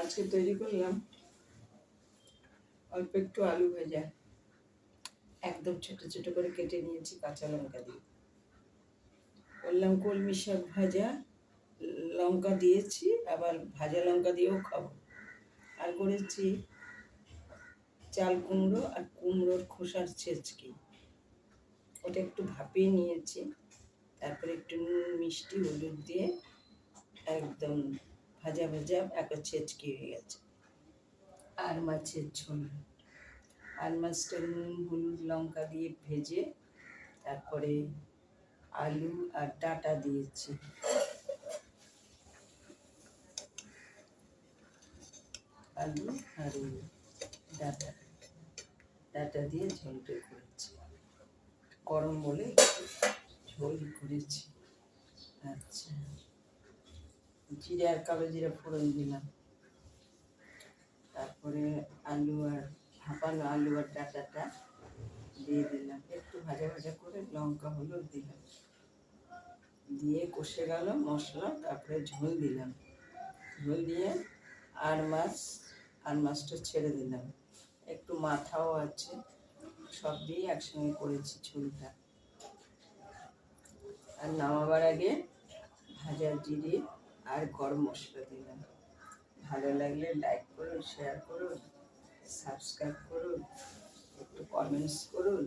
আজকে তৈরি করলাম অল্প একটু আলু ভাজা, একদম ছোট ছোট করে কেটে নিয়েছি কাঁচা লঙ্কা দিয়ে। করলাম কলমি শাক ভাজা, লঙ্কা দিয়েছি, আবার ভাজা লঙ্কা দিয়েও খাবো। আর করেছি চাল কুমড়ো আর কুমড়োর খোসার ছেঁচকি, ওটা একটু ভাপিয়ে নিয়েছি, তারপরে একটু নুন মিষ্টি হলুদ দিয়ে একদম ভাজা ভাজা একটা ছেঁচকি হয়ে গেছে। আর মাছের ঝোল, আর মাছটা নুন হলুদ লঙ্কা দিয়ে ভেজে তারপরে আলু আর ডাঁটা দিয়েছি। আলু আর ডাঁটা ডাঁটা দিয়ে ঝোলটা করেছি, গরম বলে ঝোল করেছি। আচ্ছা, জিরে আর কালো জিরা ফোড়ন দিলাম, তারপরে আলু আর ভাপানো আলু আর ডাঁটাটা দিয়ে দিলাম, একটু ভাজা ভাজা করে লঙ্কা হলুদ দিলাম, দিয়ে কষে গেল মশলা, তারপরে ঝোল দিলাম, ঝোল দিয়ে আর মাছটা ছেড়ে দিলাম, একটু মাথাও আছে, সব দিয়ে একসঙ্গে করেছি ঝোলটা। আর নামাবার আগে ভাজা জিরে আর গরম মশলা দিলাম। ভালো লাগলে লাইক করুন, শেয়ার করুন, সাবস্ক্রাইব করুন, একটু কমেন্টস করুন,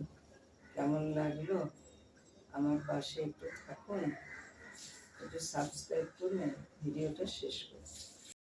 কেমন লাগলো আমার পাশে একটু থাকুন, একটু সাবস্ক্রাইব করুন। ভিডিওটা শেষ করুন।